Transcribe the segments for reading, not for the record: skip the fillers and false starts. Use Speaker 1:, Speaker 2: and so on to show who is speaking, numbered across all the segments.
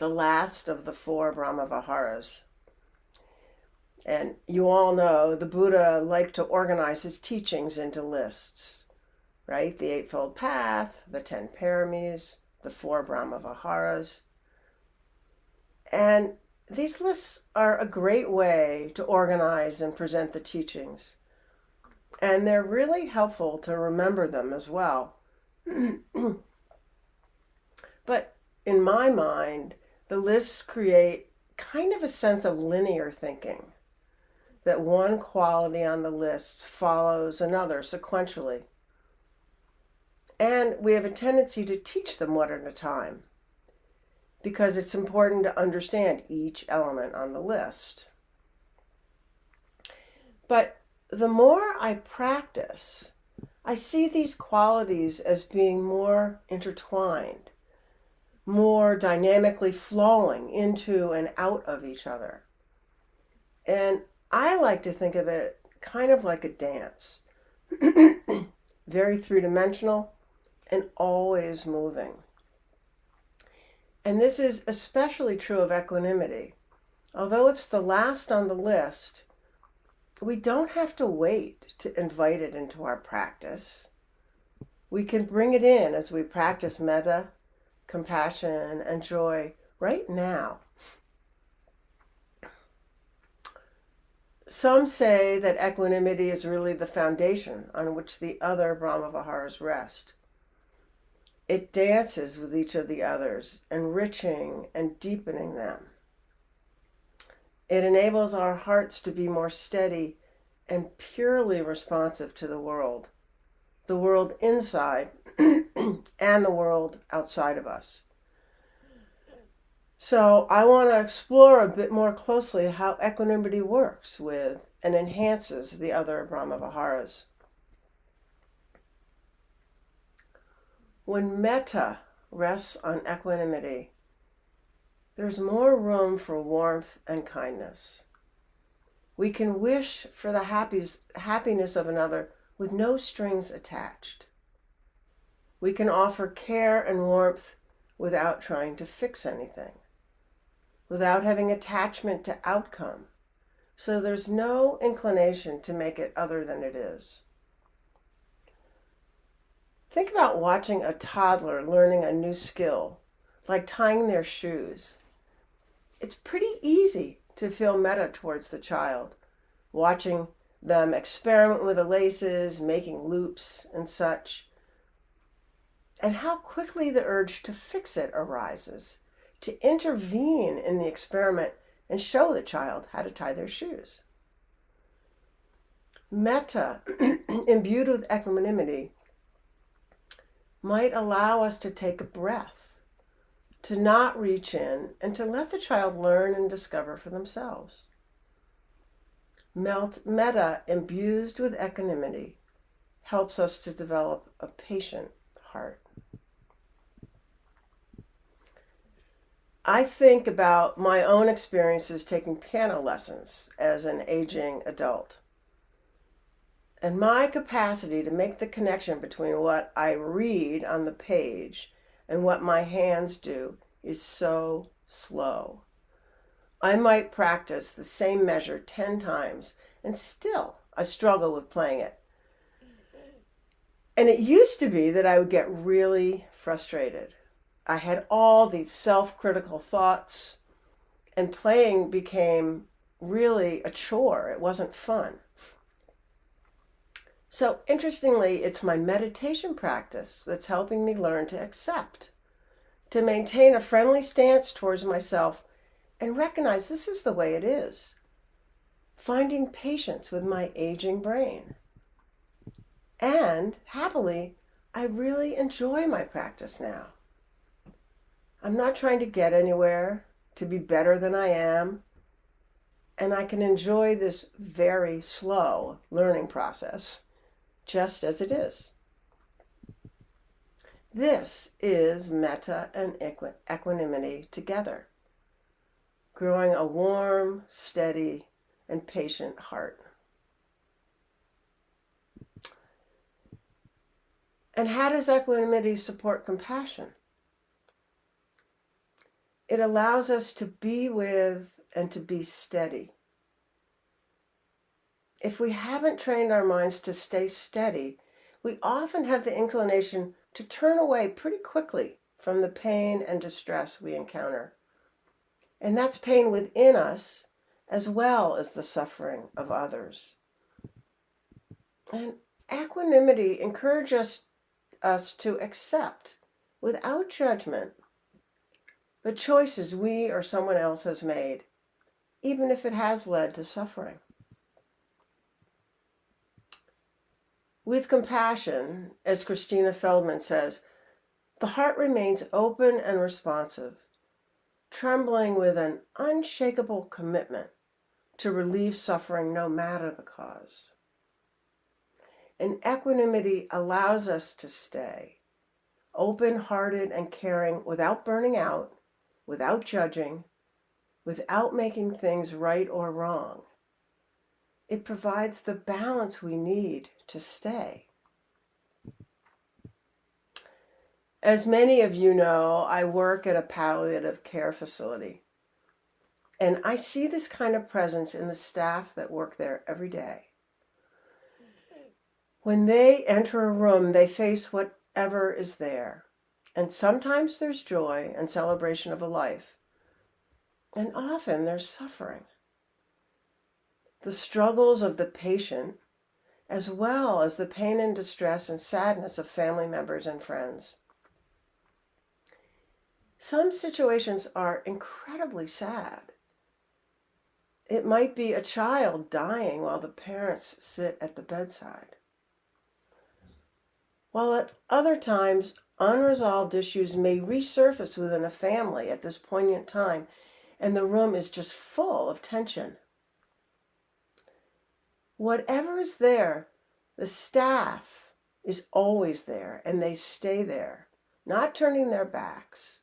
Speaker 1: the last of the four Brahmaviharas. And you all know the Buddha liked to organize his teachings into lists, right? The Eightfold Path, the 10 Paramis, the four Brahmaviharas. And these lists are a great way to organize and present the teachings. And they're really helpful to remember them as well. But in my mind, the lists create kind of a sense of linear thinking, that one quality on the list follows another sequentially. And we have a tendency to teach them one at a time because it's important to understand each element on the list. But the more I practice, I see these qualities as being more intertwined, more dynamically flowing into and out of each other. And I like to think of it kind of like a dance, very three-dimensional and always moving. And this is especially true of equanimity. Although it's the last on the list, we don't have to wait to invite it into our practice. We can bring it in as we practice metta, compassion, and joy right now. Some say that equanimity is really the foundation on which the other Brahmaviharas rest. It dances with each of the others, enriching and deepening them. It enables our hearts to be more steady and purely responsive to the world inside and the world outside of us. So I want to explore a bit more closely how equanimity works with and enhances the other Brahmaviharas. When metta rests on equanimity, there's more room for warmth and kindness. We can wish for the happiness of another with no strings attached. We can offer care and warmth without trying to fix anything, without having attachment to outcome. So there's no inclination to make it other than it is. Think about watching a toddler learning a new skill, like tying their shoes. It's pretty easy to feel metta towards the child, watching them experiment with the laces, making loops and such, and how quickly the urge to fix it arises, to intervene in the experiment and show the child how to tie their shoes. Metta, imbued with equanimity, might allow us to take a breath, to not reach in, and to let the child learn and discover for themselves. Metta, imbued with equanimity, helps us to develop a patient heart. I think about my own experiences taking piano lessons as an aging adult. And my capacity to make the connection between what I read on the page and what my hands do is so slow. I might practice the same measure 10 times and still I struggle with playing it. And it used to be that I would get really frustrated. I had all these self-critical thoughts and playing became really a chore. It wasn't fun. So interestingly, it's my meditation practice that's helping me learn to accept, to maintain a friendly stance towards myself and recognize this is the way it is. Finding patience with my aging brain. And happily, I really enjoy my practice now. I'm not trying to get anywhere, to be better than I am, and I can enjoy this very slow learning process, just as it is. This is metta and equanimity together, growing a warm, steady, and patient heart. And how does equanimity support compassion? It allows us to be with and to be steady. If we haven't trained our minds to stay steady, we often have the inclination to turn away pretty quickly from the pain and distress we encounter. And that's pain within us as well as the suffering of others. And equanimity encourages us to accept, without judgment, the choices we or someone else has made, even if it has led to suffering. With compassion, as Christina Feldman says, the heart remains open and responsive, trembling with an unshakable commitment to relieve suffering no matter the cause. And equanimity allows us to stay open-hearted and caring without burning out, without judging, without making things right or wrong. It provides the balance we need to stay. As many of you know, I work at a palliative care facility, and I see this kind of presence in the staff that work there every day. When they enter a room, they face whatever is there, and sometimes there's joy and celebration of a life, and often there's suffering. The struggles of the patient, as well as the pain and distress and sadness of family members and friends. Some situations are incredibly sad. It might be a child dying while the parents sit at the bedside. While at other times, unresolved issues may resurface within a family at this poignant time, and the room is just full of tension. Whatever is there, the staff is always there, and they stay there, not turning their backs.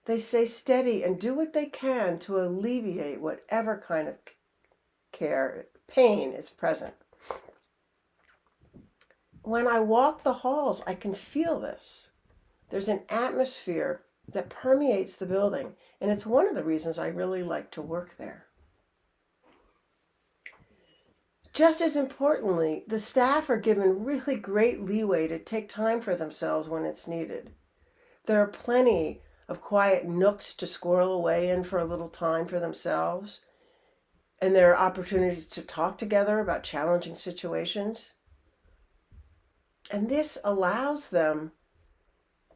Speaker 1: They stay steady and do what they can to alleviate whatever kind of pain is present. When I walk the halls, I can feel this. There's an atmosphere that permeates the building, and it's one of the reasons I really like to work there. Just as importantly, the staff are given really great leeway to take time for themselves when it's needed. There are plenty of quiet nooks to squirrel away in for a little time for themselves, and there are opportunities to talk together about challenging situations. And this allows them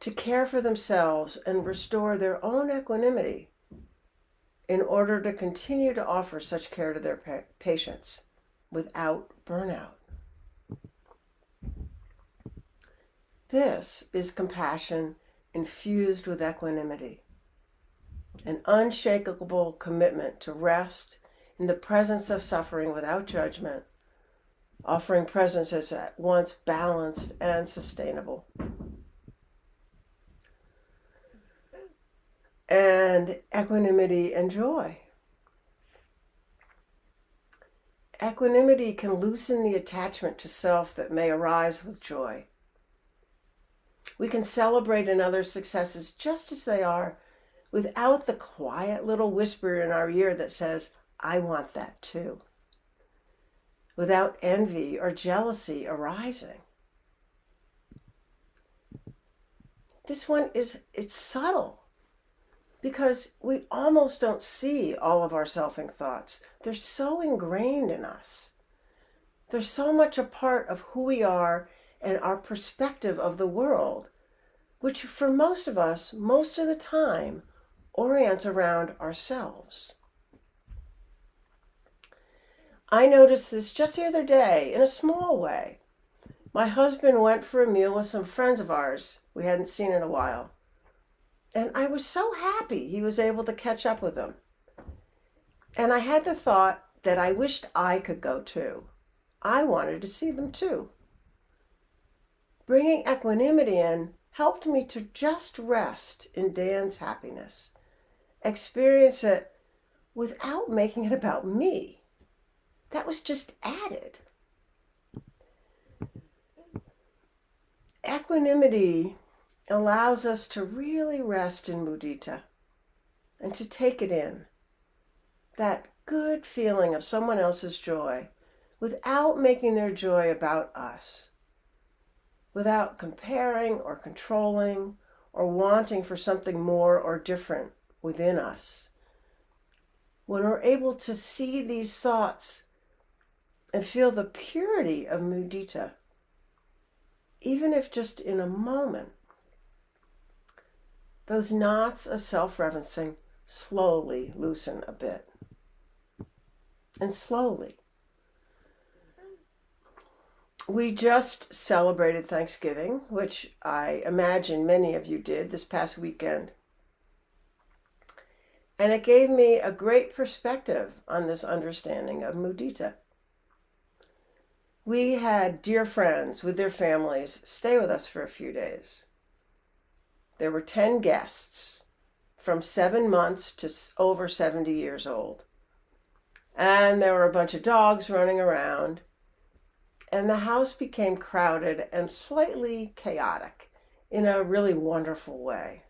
Speaker 1: to care for themselves and restore their own equanimity in order to continue to offer such care to their patients without burnout. This is compassion infused with equanimity, an unshakable commitment to rest in the presence of suffering without judgment, offering presence as at once balanced and sustainable. And equanimity and joy. Equanimity can loosen the attachment to self that may arise with joy. We can celebrate another's successes just as they are, without the quiet little whisper in our ear that says, I want that too. Without envy or jealousy arising. This one it's subtle, because we almost don't see all of our selfing thoughts. They're so ingrained in us. They're so much a part of who we are and our perspective of the world, which for most of us, most of the time, orients around ourselves. I noticed this just the other day in a small way. My husband went for a meal with some friends of ours we hadn't seen in a while. And I was so happy he was able to catch up with them. And I had the thought that I wished I could go too. I wanted to see them too. Bringing equanimity in helped me to just rest in Dan's happiness, experience it without making it about me. That was just added. Equanimity allows us to really rest in mudita, and to take it in. That good feeling of someone else's joy without making their joy about us, without comparing or controlling or wanting for something more or different within us. When we're able to see these thoughts and feel the purity of mudita, even if just in a moment, those knots of self-reverencing slowly loosen a bit. And slowly. We just celebrated Thanksgiving, which I imagine many of you did this past weekend. And it gave me a great perspective on this understanding of mudita. We had dear friends with their families stay with us for a few days. There were 10 guests from 7 months to over 70 years old. And there were a bunch of dogs running around. And the house became crowded and slightly chaotic in a really wonderful way.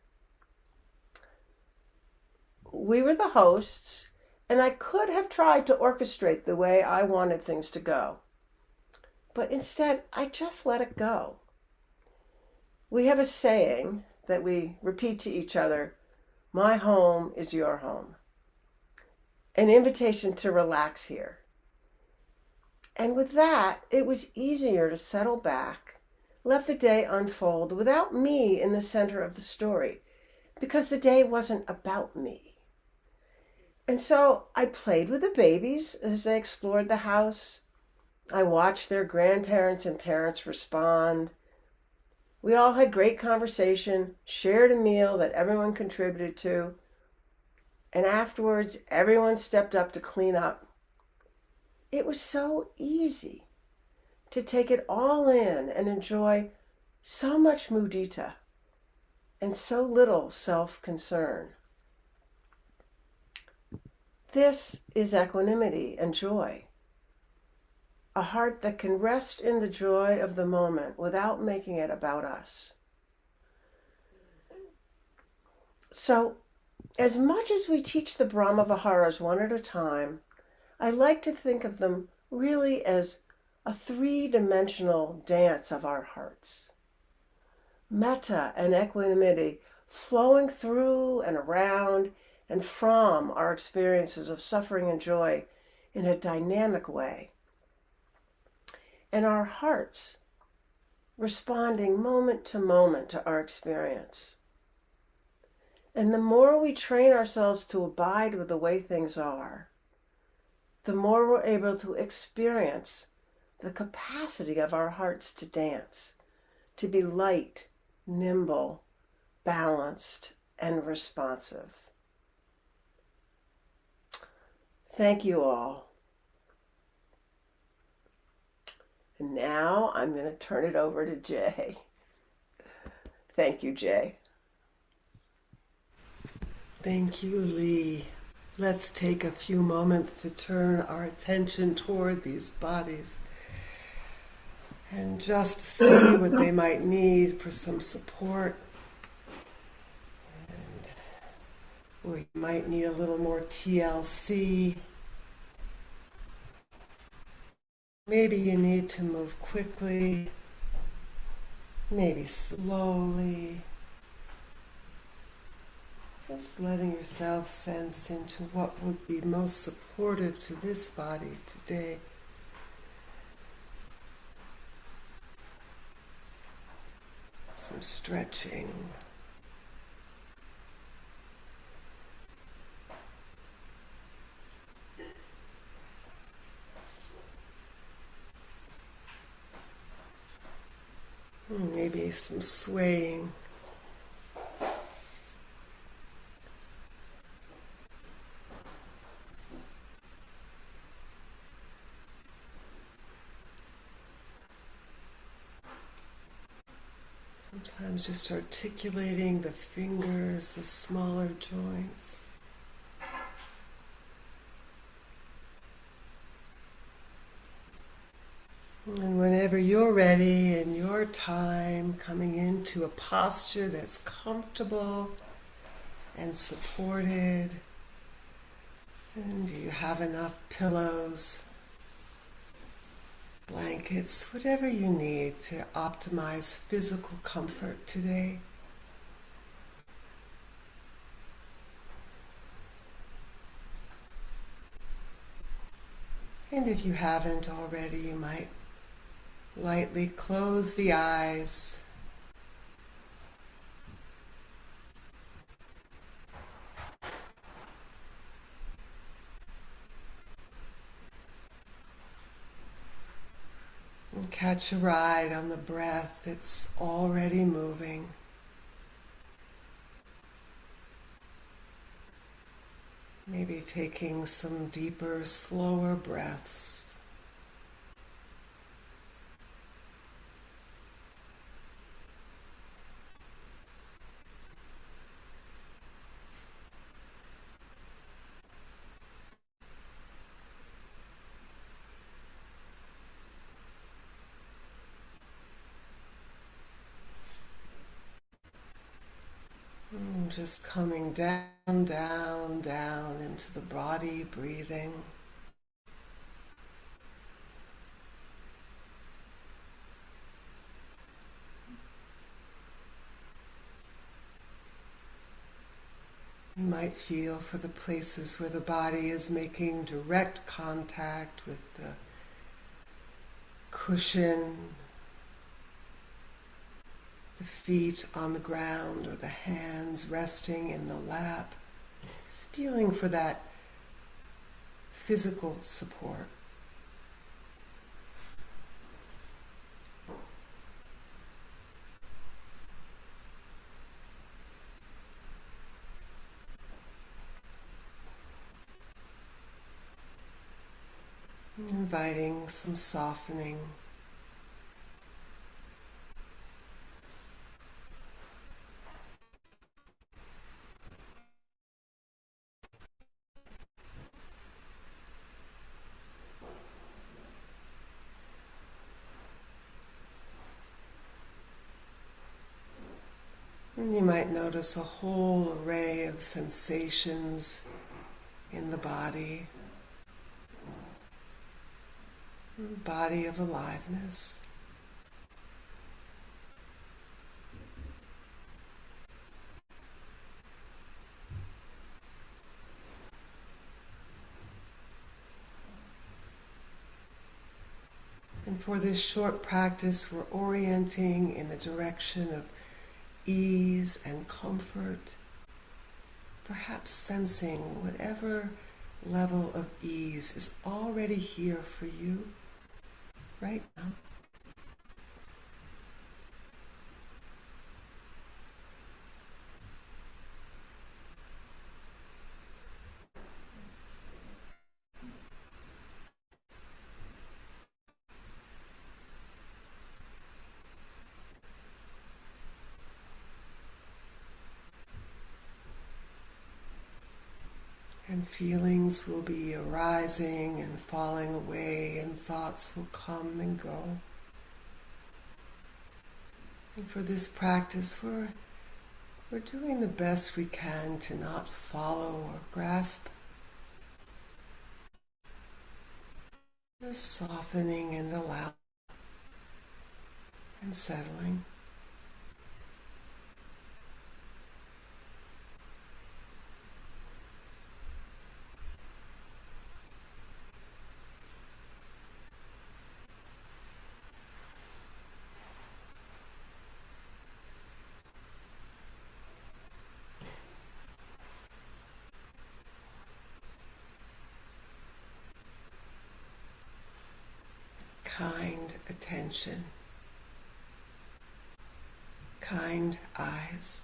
Speaker 1: We were the hosts, and I could have tried to orchestrate the way I wanted things to go. But instead, I just let it go. We have a saying that we repeat to each other, "My home is your home." An invitation to relax here. And with that, it was easier to settle back, let the day unfold without me in the center of the story, because the day wasn't about me. And so I played with the babies as they explored the house. I watched their grandparents and parents respond. We all had great conversation, shared a meal that everyone contributed to, and afterwards everyone stepped up to clean up. It was so easy to take it all in and enjoy so much mudita and so little self-concern. This is equanimity and joy. A heart that can rest in the joy of the moment without making it about us. So, as much as we teach the Brahmaviharas one at a time, I like to think of them really as a three-dimensional dance of our hearts. Metta and equanimity flowing through and around and from our experiences of suffering and joy in a dynamic way. And our hearts responding moment to our experience. And the more we train ourselves to abide with the way things are, the more we're able to experience the capacity of our hearts to dance, to be light, nimble, balanced, and responsive. Thank you all. And now I'm going to turn it over to Jay. Thank you, Jay.
Speaker 2: Thank you, Lee. Let's take a few moments to turn our attention toward these bodies and just see what they might need for some support. And we might need a little more TLC. Maybe you need to move quickly, maybe slowly. Just letting yourself sense into what would be most supportive to this body today. Some stretching. Maybe some swaying. Sometimes just articulating the fingers, the smaller joints. And whenever you're ready in your time, coming into a posture that's comfortable, and supported. And do you have enough pillows, blankets, whatever you need to optimize physical comfort today? And if you haven't already, you might lightly close the eyes. And catch a ride on the breath that's already moving. Maybe taking some deeper, slower breaths. And just coming down, down, down into the body, breathing. You might feel for the places where the body is making direct contact with the cushion, the feet on the ground, or the hands resting in the lap. Just feeling for that physical support. Inviting some softening. And you might notice a whole array of sensations in the body of aliveness. And for this short practice, we're orienting in the direction of ease and comfort, perhaps sensing whatever level of ease is already here for you right now. And feelings will be arising and falling away, and thoughts will come and go. And for this practice, we're doing the best we can to not follow or grasp. Just softening and allowing and settling. Kind attention, kind eyes.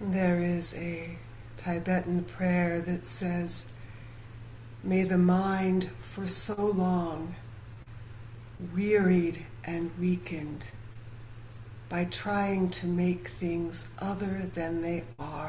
Speaker 2: There is a Tibetan prayer that says, "May the mind for so long, wearied and weakened by trying to make things other than they are,